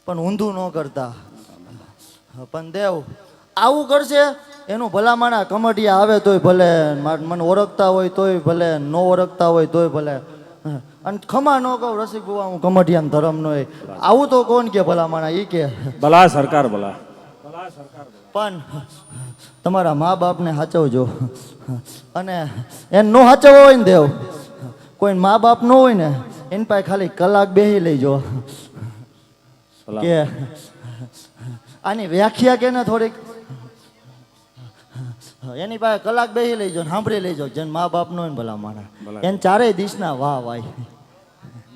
પણ ઊંધું ન કરતા. પણ દેવ આવું કરશે એનું ભલામણા કમટિયા આવે તોય ભલે, મને ઓળખતા હોય તોય ભલે, ન ઓળખતા હોય તોય ભલે, અને ખમા ન કહું રસિક બુવા હું કમટિયાનો ધર્મ નો હોય. આવું તો કોણ કે ભલામણા ઈ કે ભલા સરકાર ભલા. પણ તમારા મા બાપને સાચવજો. અને એને નો સાચવવો હોય ને દેવ, કોઈ મા બાપ ન હોય ને એની પાસે ખાલી કલાક બેસી લેજો કે આની વ્યાખ્યા કે ને થોડીક એની પાસે કલાક બેસી લેજો ને સાંભળી લેજો. જેને મા બાપ નો હોય ને ભલા માણા એને ચારેય દિશના વાહ વાય.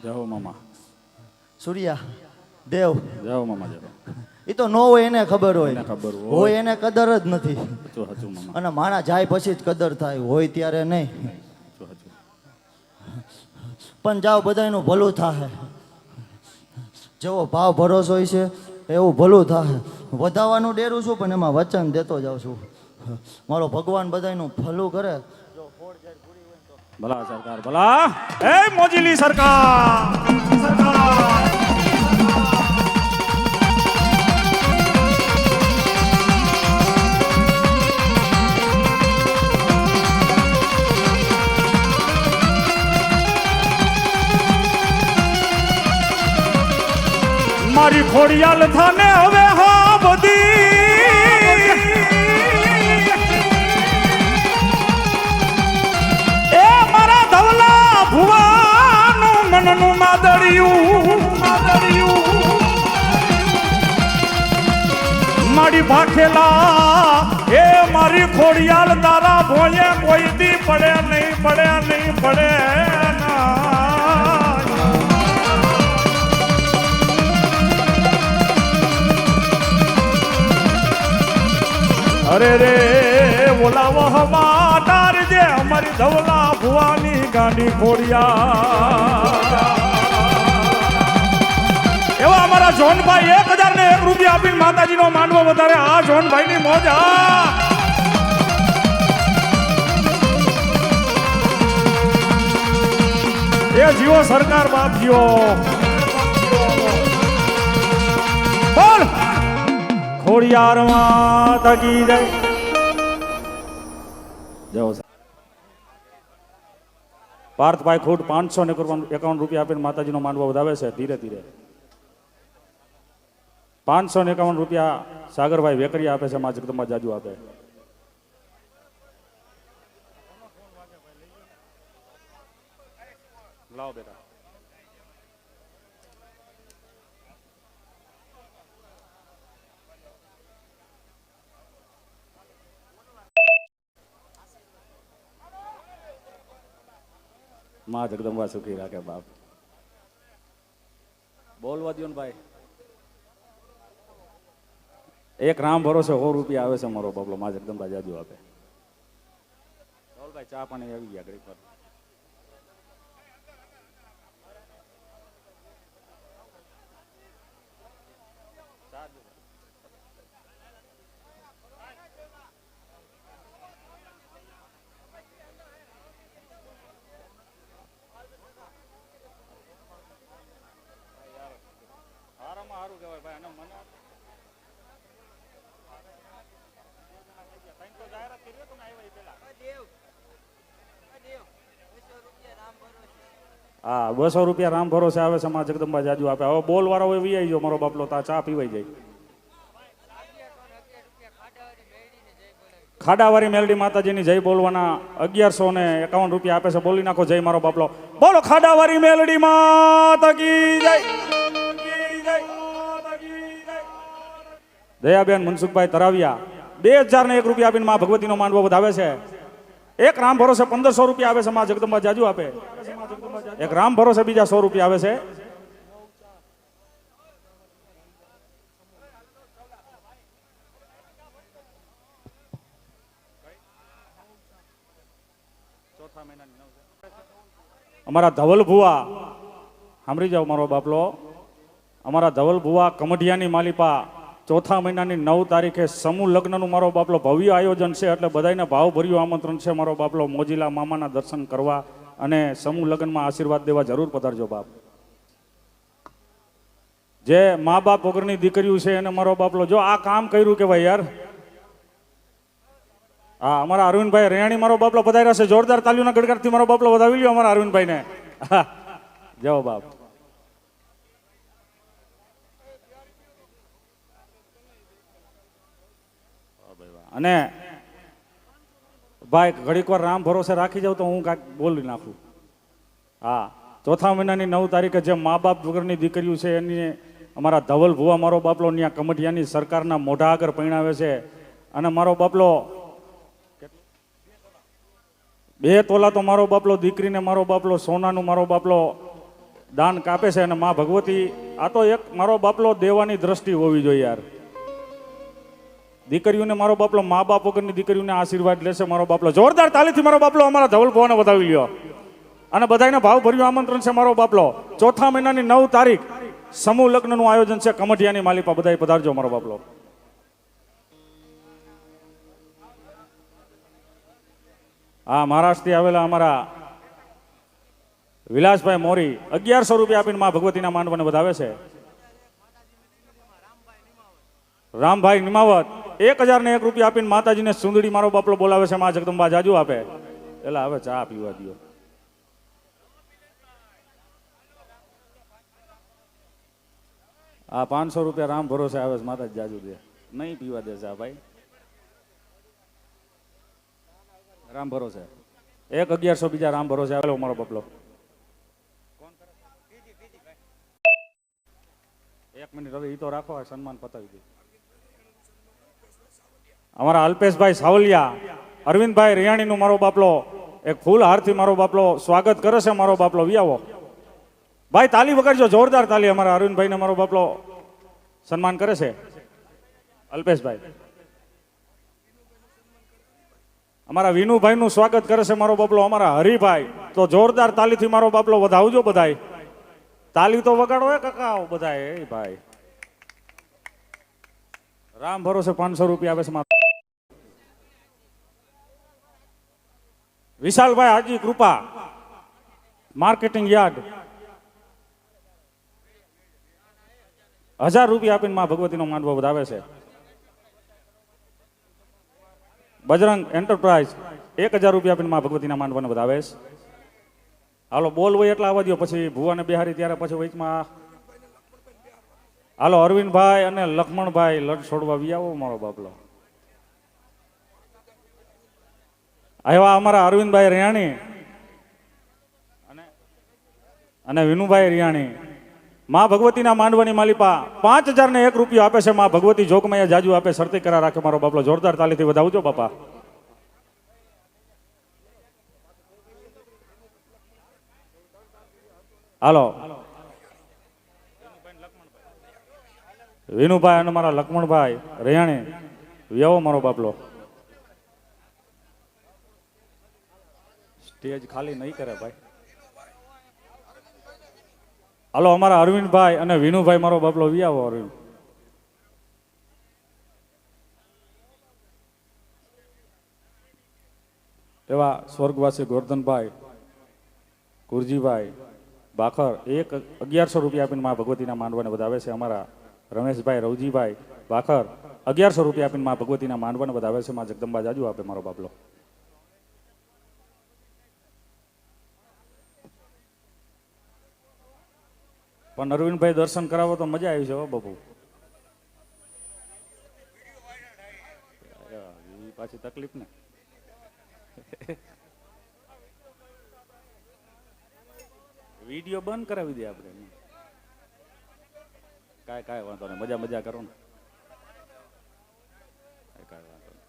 જાઓ મામા. સૂર્યા દેવ જાઓ મામા જાઓ. એ તો ન હોય એને ખબર હોય, ખબર હોય એને કદર જ નથી. મામા. અને માણા જાય પછી જ કદર થાય, હોય ત્યારે નહીં. પણ જાઓ બધાનું ભલું થાય. જેવો ભાવ ભરોસો હોય છે એવું ભલું થાય. વધાવવાનું ડેરું છું પણ એમાં વચન દેતો જાઉં છું. મારો ભગવાન બધાનું ભલું કરે. ભલા સરકાર ભલા. એ મોજીલી સરકાર સરકાર. મારી ખોડિયાલ થાને હવે હા બધી એ મારા ધવલા ભુવાનું મનનું માદળિયું મારી ભાખેલા એ મારી ખોડિયાલ તારા ભોયે કોઈ દી પડે નહીં પડે ના. અરે રે બોલાવો હમાટાર જે અમારી ધવલા ભુવાની ગાંડી ખોડિયા. એવા અમારા જોનભાઈ 1001 રૂપિયા આપીને માતાજીનો માંડવો વધારે. આ જોનભાઈ ની મોજા. એ જીવો સરકાર બાપ જીવો. બોલ ખોડિયારમાં તકી જાય. જાઓ પાર્થભાઈ ખોટ 551 રૂપિયા આપીને માતાજીનો માંડવો વધાવે છે. ધીરે ધીરે 551 રૂપિયા સાગરભાઈ વેકરિયા આપે છે. માં જગદંબા જાજુ આપે. લાવો બેટા. માં જગદંબા સુખી રાખે બાપ. બોલવા દો ને ભાઈ. એક રામ ભરોસે 100 રૂપિયા આવે છે મારો બાબલો. માં જગદંબા જાજુ આપે. ભાઈ ચા પાણી આવી ગયા ઘડી પર. સારું કહેવાય ભાઈ. અને મને હા 200 રૂપિયા રામ ભરોસે આવે છે. માં જગદંબા જાજુ આપે. હવે બોલ વાળો હોય વી આવી ગયો મારો બાપલો. તા ચા પીવાઈ જાય. ખાડાવાળી મેલડી માતાજીની જય બોલવાના 1151 રૂપિયા આપે છે. બોલી નાખો જય મારો બાપલો. બોલો ખાડાવાળી મેલડી માતા કી જય. દયાબેન મનસુખભાઈ તરાવિયા 2001 રૂપિયા આપીને માં ભગવતીનો માંડવો વધાવે છે. એક રામ ભરોસે 1500 રૂપિયા આવે છે. માં જગદંબા જાજુ આપે. એક રામ ભરોસે બીજા 100 રૂપિયા આવે છે. અમારા ધવલ ભુવા સાંભળી જાઓ મારો બાપલો. અમારા ધવલ ભુવા કમઢિયાની માલિપા ચોથા મહિનાની 9 તારીખે સમૂહ લગ્નનું મારો બાપલો ભવ્ય આયોજન છે. એટલે બધાને ભાવભર્યું આમંત્રણ છે મારો બાપલો મોજીલા મામાના દર્શન કરવા અને સમૂહ લગ્નમાં આશીર્વાદ દેવા જરૂર પધારજો બાપ. જે મા બાપ વગરની દીકરીઓ છે એને મારો બાપલો જો આ કામ કર્યું કે ભાઈ યાર. હા, અમારા અરવિંદભાઈ રેયાણી મારો બાપલો પધાર્યા છે. જોરદાર તાલીઓના ગડગડથી મારો બાપલો વધાવી લ્યો અમારા અરવિંદભાઈને. હા, જાઓ બાપ. અને ભાઈ ઘડીક વાર રામ ભરોસે રાખી જાવ તો હું કાંઈક બોલી નાખું. હા, ચોથા મહિનાની 9 તારીખે જે મા બાપ વગરની દીકરીઓ છે એની અમારા ધવલ ભુવા મારો બાપલો ત્યાં કમઠિયાની સરકારના મોઢા આગળ પૈણાવે છે. અને મારો બાપલો 2 તોલા તો મારો બાપલો દીકરીને મારો બાપલો સોનાનું મારો બાપલો દાન કાપે છે. અને મા ભગવતી આ તો એક મારો બાપલો દેવાની દ્રષ્ટિ હોવી જોઈએ યાર. દીકરીઓને મારો બાપલો મા બાપ વગરની દીકરીઓને આશીર્વાદ લેશે મારો બાપલો. જોરદાર તાલીથી મારો બાપલો અમારા ધવલ ભુવાને વધાવી લ્યો. અને બધાને ભાવ ભર્યું આમંત્રણ છે મારો બાપલો. ચોથા મહિનાની 9 તારીખ સમૂહ લગ્નનું આયોજન છે કમઠિયાની માલિપા. બધા પધારજો મારો બાપલો. હા, મહારાષ્ટ્રથી આવેલા અમારા વિલાસભાઈ મોરી 1100 રૂપિયા આપીને મા ભગવતીના માંડવાને વધાવે છે. રામભાઈ નિમાવત 1001 રૂપિયા આપીને માતાજીને સુંદડી મારો બાપલો બોલાવે છે. મા જગદંબા જાજુ આપે. એટલે હવે ચા પીવા દો. આ 500 રૂપિયા રામ ભરોસે આવે છે. માતાજી જાજુ દે. નહીં પીવા દેશે આ ભાઈ. રામ ભરોસે 1100 બીજા રામ ભરોસે આવેલો મારો બાપલો. 1 મિનિટ હવે ઈ તો રાખો. સન્માન પતાવી દે. અમારા અલ્પેશભાઈ સાવલિયા અરવિંદભાઈ રિયાણીનું મારો બાપલો એક ફૂલ હારથી મારો બાપલો સ્વાગત કરે છે. મારો બાપલો વિયાવો ભાઈ, તાલી વગાડજો. જોરદાર તાલી. અમારા અરવિંદભાઈને મારો બાપલો સન્માન કરે છે. અલ્પેશભાઈ અમારા વિનુભાઈનું સ્વાગત કરે છે મારો બાપલો. અમારા હરિભાઈ તો જોરદાર તાલીથી મારો બાપલો વધાવજો બધાય. તાલી તો વગાડો એ કાકા બધાય. એ ભાઈ રામ ભરોસે 500 રૂપિયા આવે છે મારો. વિશાલભાઈ હાજી કૃપા માર્કેટિંગ યાર્ડ 1000 રૂપિયા આપીને મા ભગવતીનો માંડવો વધાવે છે. બજરંગ એન્ટરપ્રાઇઝ 1000 રૂપિયા આપીને મા ભગવતીના માંડવાને વધાવે છે. હાલો બોલ હોય એટલા આવવા દો. પછી ભુવાને બિહારી ત્યારે પછી વચમાં હાલો અરવિંદભાઈ અને લક્ષ્મણભાઈ લડ છોડવા વિયાવો મારો બાપલો. આવ્યા અમારા અરવિંદભાઈ રિયાણી અને વિનુભાઈ રિયાણી મા ભગવતીના માંડવાની માલિપા 5001 રૂપિયા આપે છે. મા ભગવતી જોગમૈયા જાજુ આપે. શરતી કરા રાખે મારો બાપલો. જોરદાર તાલીથી વધાવજો બાપા. હાલો વિનુભાઈ અને મારા લક્ષ્મણભાઈ રિયાણી વિયાવો મારો બાપલો. સ્ટેજ ખાલી નહીં કરે ભાઈ. હાલો અમારા અરવિંદભાઈ અને વિનુભાઈ મારો બાપલો વિયાવો. અરવિંદ એવા સ્વર્ગવાસી ગોરધનભાઈ કુરજીભાઈ બાખર 1100 રૂપિયા આપીને મા ભગવતીના માંડવાને વધાવે છે. અમારા રમેશભાઈ રવજીભાઈ બાખર 1100 રૂપિયા આપીને મા ભગવતીના માંડવાને વધાવે છે. મા જગદંબા જાજુ આપે મારો બાપલો. પણ અરવિંદભાઈ દર્શન કરાવો તો મજા આવી છે હો બાપુ. પાછી તકલીફ ને. વિડીયો બંધ કરાવી દે આપણે. કાંઈ વાંધો નહીં. મજા કરો ને. કાંઈ વાંધો નહીં.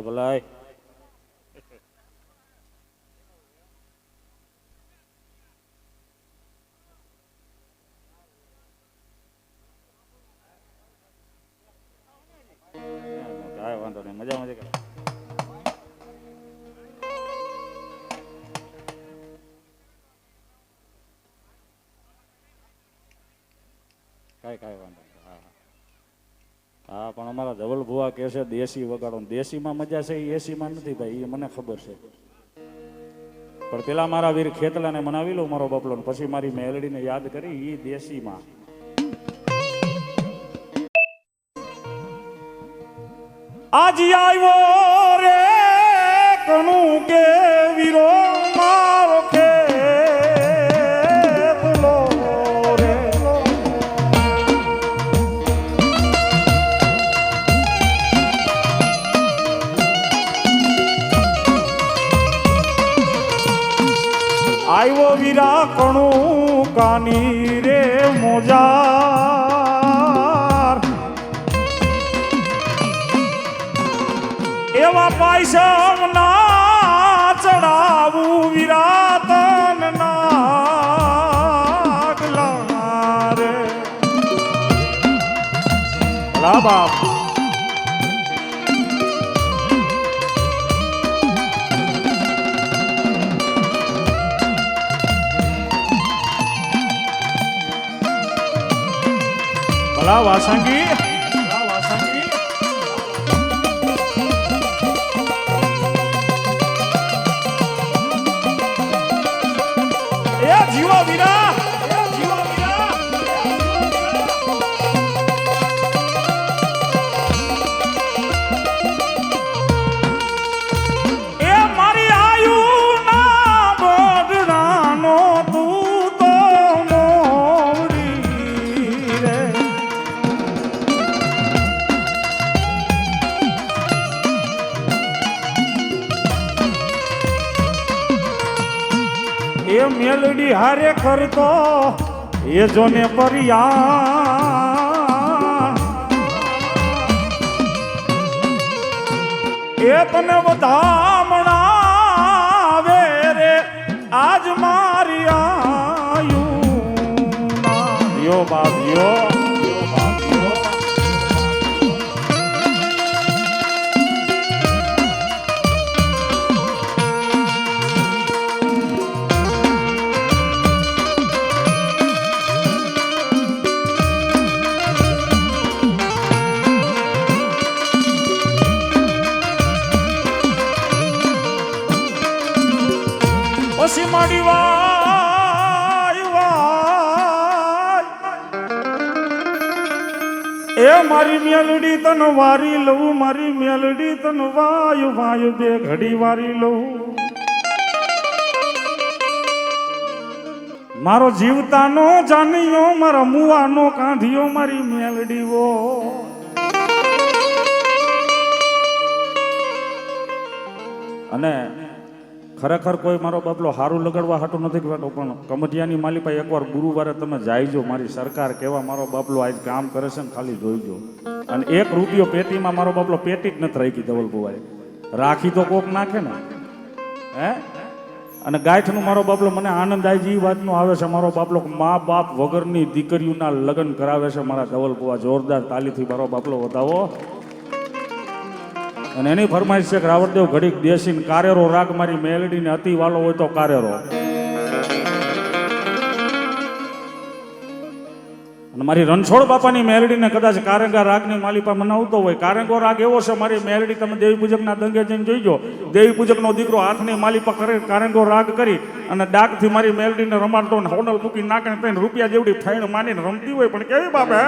ભલાય કાંઈ વાંધો નહીં. હા હા પણ અમારા ધવલ ભુવા કહે છે દેશી વગાડો. દેશીમાં મજા છે એ એસીમાં નથી ભાઈ, એ મને ખબર છે. પણ પેલા મારા વીર ખેતલાને મનાવી લઉં મારો બાપલો, ને પછી મારી મેલડીને યાદ કરી એ દેશીમાં. આજ આવ્યો રે કણું કે વીરો મારો ખેતલો રે. આવ્યો વીરા કણું કાની રે મોજાર. એવા પૈસા ના ચડાવું વિરાતન નાગલા રે. ભલા બાપ ભલા વાસંગી, ભલા વાસંગી. જીવા વીરા, જીવા વીરા. એ મારી આયુ ના બદનાનો તું તો મોરી રે. એ મેલડી હારે કરતો એ જોને પરિયા. એ તને વધામણાવે રે આજ મારી આયુ. યો બાપ યો. પછી માડી વાય વાય. એ મારી મેલડી તન વારી લઉં, મારી મેલડી તન વાયુ વાયુ બે ઘડી વારી લઉં. મારો જીવતાનો જાનિયો, મારા મુવાનો કાંધિયો મારી મેલડી વો. અને ખરેખર કોઈ મારો બાપલો હારું લગાડવા હાટું નથી કહેતો, પણ કમઢિયાની માલિપા એકવાર ગુરુવારે તમે જાયજો. મારી સરકાર કેવા મારો બાપલો આજ કામ કરે છે ને ખાલી જોઈજો. અને 1 રૂપિયો પેટીમાં મારો બાપલો પેટી જ નથી રાખી ધવલ ભુવાએ. રાખી તો કોક નાખે ને હે. અને ગાયઠનું મારો બાપલો મને આનંદ આવી જે વાતનો આવે છે. મારો બાપલો મા બાપ વગરની દીકરીઓના લગ્ન કરાવે છે મારા ધવલ ભુવા. જોરદાર તાલીથી મારો બાપલો વધાવો. અને એની ફરમાઈશ છે કે રાવણદેવ ઘડીક દેશી કારેરો રાગ મારી મેલડીને અતિ વાલો હોય તો કારેરો. અને મારી રણછોડ બાપાની મેલડીને કદાચ કારેંગા રાગની માલિપા મનાવતો હોય. કારેંગો રાગ એવો છે મારી મેલડી, તમે દેવી પૂજકના દંગે જઈને જોઈજો. દેવી પૂજકનો દીકરો હાથની માલિપા કરે કારેંગો રાગ કરી અને ડાકથી મારી મેલડીને રમાડતો ને હોડલ મૂકી નાખે ને રૂપિયા જેવડી ફાઈન માનીને રમતી હોય. પણ કેવી બાપ હે.